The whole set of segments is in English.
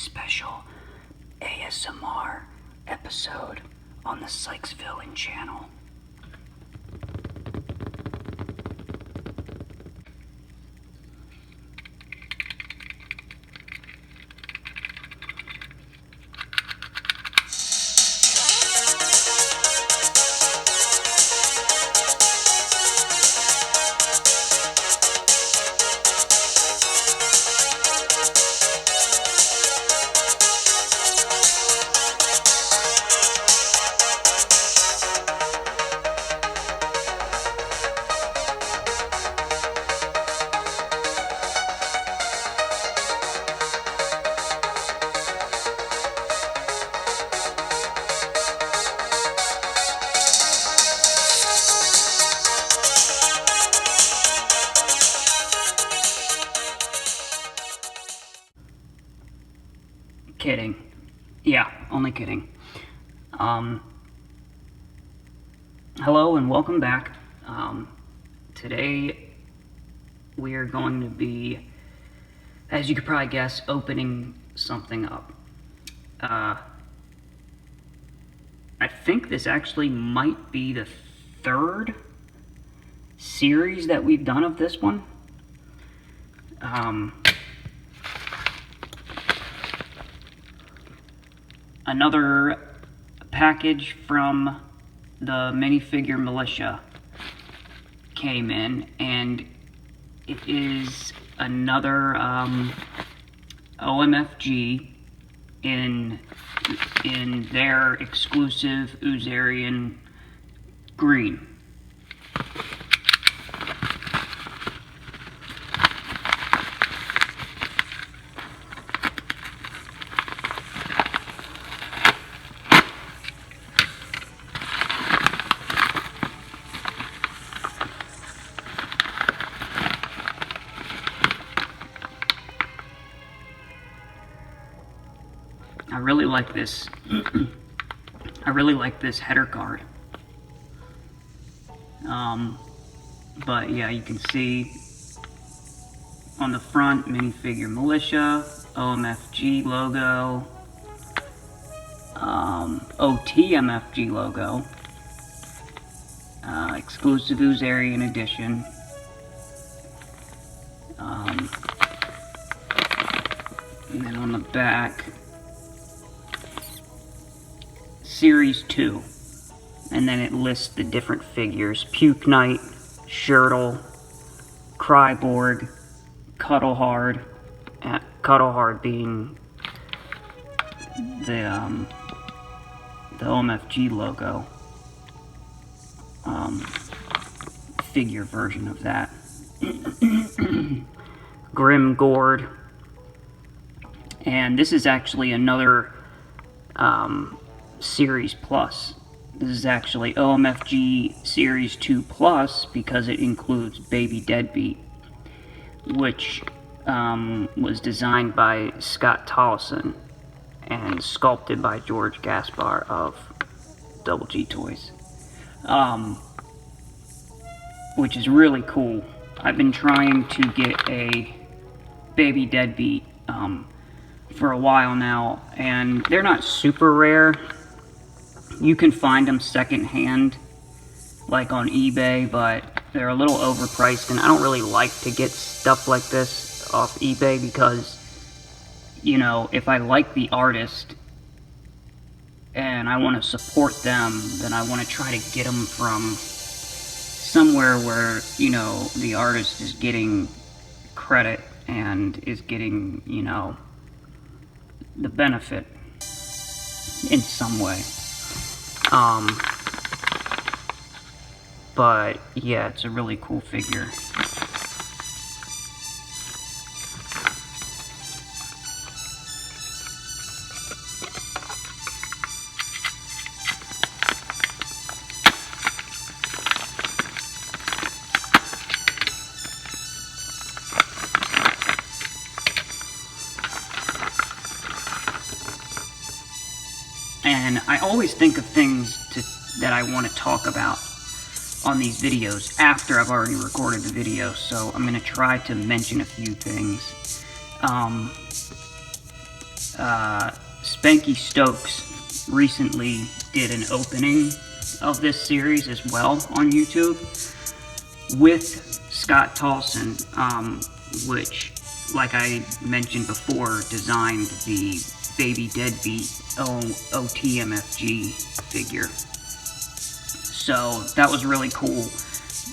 special ASMR episode on the Sykesville channel. Kidding. Yeah, only kidding. Hello and welcome back. Today we are going to be, as you could probably guess, opening something up. I think this actually might be the third series that we've done of this one. Another package from the Mini Figure Militia came in, and it is another OMFG in their exclusive Oozarian green. I really like this. I really like this header card. But yeah, you can see on the front, Mini Figure Militia, OMFG logo, OTMFG logo, exclusive Oozarian edition. And then on the back, Series 2, and then it lists the different figures: Puke Knight, Shirtle, Cryborg, Cuddlehard, Cuddlehard being the OMFG logo figure version of that. Grim Gourd, and this is actually another Series Plus. This is actually OMFG Series 2 Plus because it includes Baby Deadbeat, which was designed by Scott Tolleson and sculpted by Gaspar of Double G Toys, which is really cool. I've been trying to get a Baby Deadbeat for a while now, and they're not super rare. You can find them secondhand, like on eBay, but they're a little overpriced, and I don't really like to get stuff like this off eBay because, you know, if I like the artist and I want to support them, then I want to try to get them from somewhere where, you know, the artist is getting credit and is getting, you know, the benefit in some way. But yeah, it's a really cool figure. And I always think of things that I want to talk about on these videos after I've already recorded the video, so I'm going to try to mention a few things. Spanky Stokes recently did an opening of this series as well on YouTube with Scott Tolleson, which, like I mentioned before, designed the Baby Deadbeat OTMFG figure. So that was really cool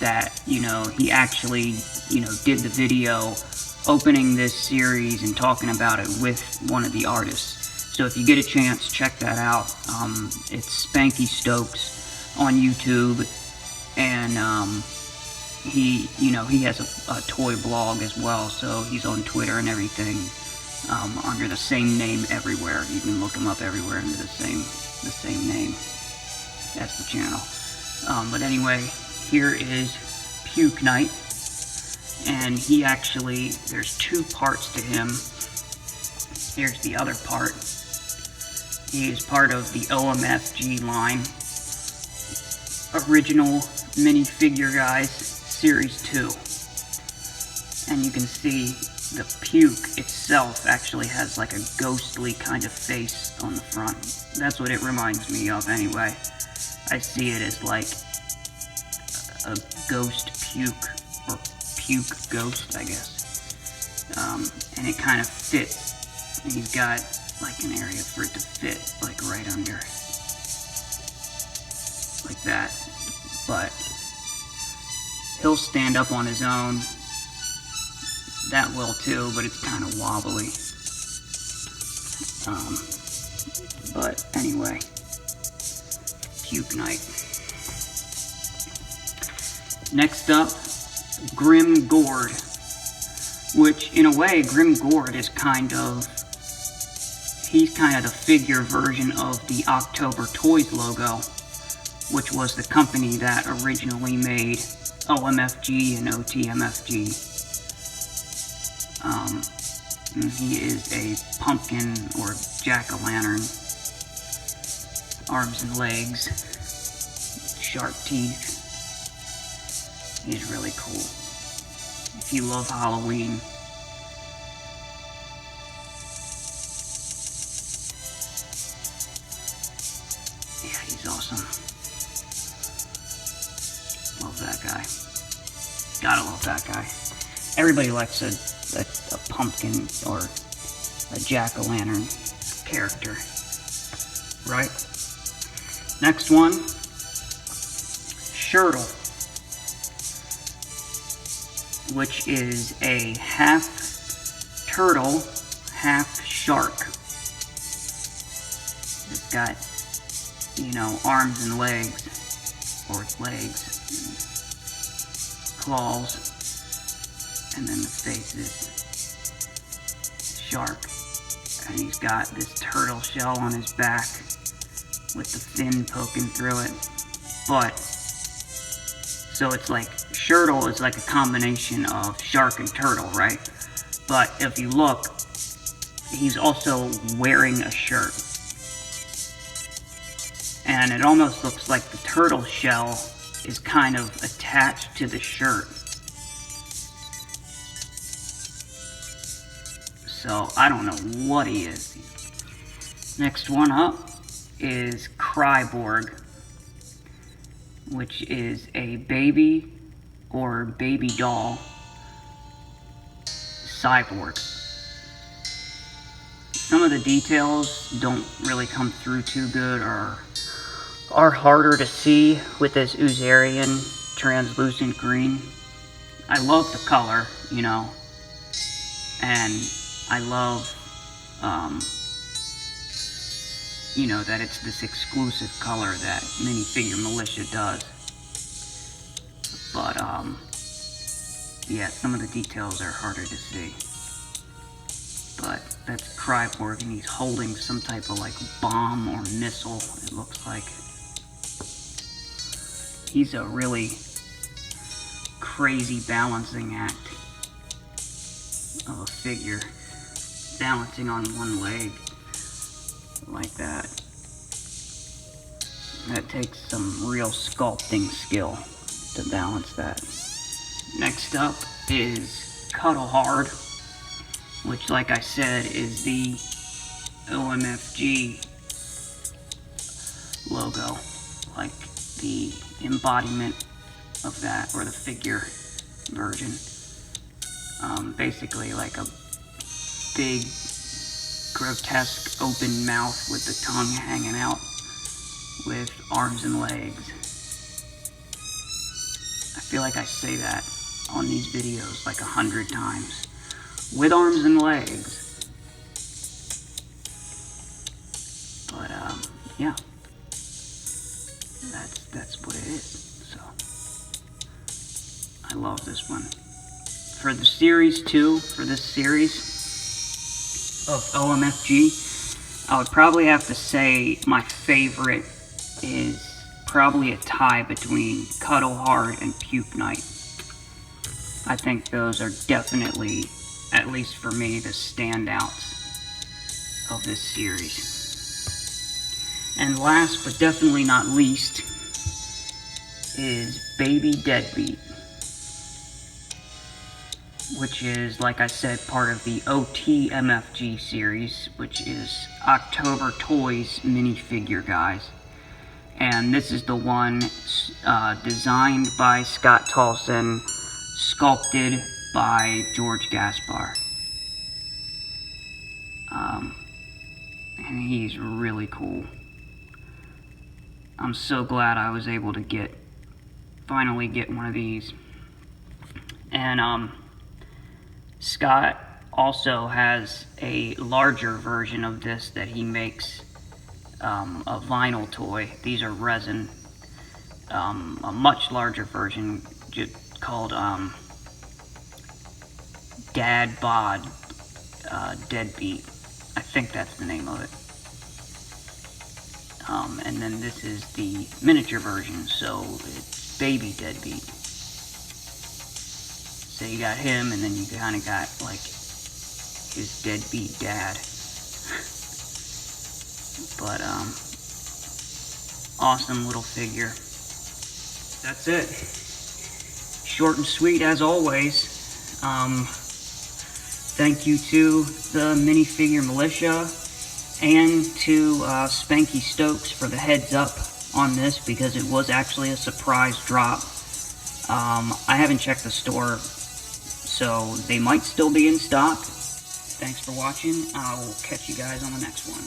that, you know, he actually, you know, did the video opening this series and talking about it with one of the artists. So if you get a chance, check that out. It's Spanky Stokes on YouTube, and he, you know, he has a toy blog as well, so he's on Twitter and everything under the same name everywhere. You can look him up everywhere under the same name. That's the channel. But anyway, here is Puke Knight, and he actually, there's two parts to him. Here's the other part. He is part of the OMFG line, original Mini Figure Guys Series 2. And you can see the puke itself actually has like a ghostly kind of face on the front. That's what it reminds me of anyway. I see it as like a ghost puke, or puke ghost, I guess. And it kind of fits. And he's got like an area for it to fit, like right under, like that. But he'll stand up on his own. That will too, but it's kind of wobbly. But anyway, Puke Knight. Next up, Grim Gourd, which in a way, Grim Gourd is he's kind of the figure version of the October Toys logo, which was the company that originally made OMFG and OTMFG. He is a pumpkin or jack-o'-lantern, arms and legs, sharp teeth. He's really cool. If you love Halloween, yeah, he's awesome. Love that guy. Gotta love that guy. Everybody likes a pumpkin or a jack-o'-lantern character, right? Next one, Shirtle, which is a half turtle, half shark. It's got, you know, arms and legs, or legs, and claws, and then the face is shark. And he's got this turtle shell on his back with the fin poking through it. But, so it's like, Shirtle is like a combination of shark and turtle, right? But if you look, he's also wearing a shirt. And it almost looks like the turtle shell is kind of attached to the shirt. So I don't know what he is. Next one up is Kryborg, which is a baby or baby doll cyborg. Some of the details don't really come through too good, or are harder to see with this Oozarian translucent green. I love the color, you know, and I love, you know, that it's this exclusive color that Mini Figure Militia does. But, yeah, some of the details are harder to see. But that's Kryborg, and he's holding some type of, like, bomb or missile, it looks like. He's a really crazy balancing act of a figure. Balancing on one leg like that. That takes some real sculpting skill to balance that. Next up is Cuddle Hard, which, like I said, is the OMFG logo, like the embodiment of that, or the figure version. Basically like a big grotesque open mouth with the tongue hanging out with arms and legs. I feel like I say that on these videos like 100 times. With arms and legs. But yeah. That's what it is. So I love this one. For the series too, for this series of OMFG, I would probably have to say my favorite is probably a tie between Cuddle Hard and Puke Night. I think those are definitely, at least for me, the standouts of this series. And last but definitely not least is Baby Deadbeat, which is, like I said, part of the OTMFG series, which is October Toys Mini Figure, guys. And this is the one designed by Scott Tolleson, sculpted by Gaspar. And he's really cool. I'm so glad I was able to finally get one of these. And Scott also has a larger version of this that he makes, a vinyl toy. These are resin. A much larger version called Deadbeat. I think that's the name of it. And then this is the miniature version, so it's Baby Deadbeat. So you got him, and then you kind of got like his deadbeat dad. But awesome little figure. That's it. Short and sweet as always. Thank you to the Mini Figure Militia and to Spanky Stokes for the heads up on this, because it was actually a surprise drop. I haven't checked the store, so they might still be in stock. Thanks for watching. I will catch you guys on the next one.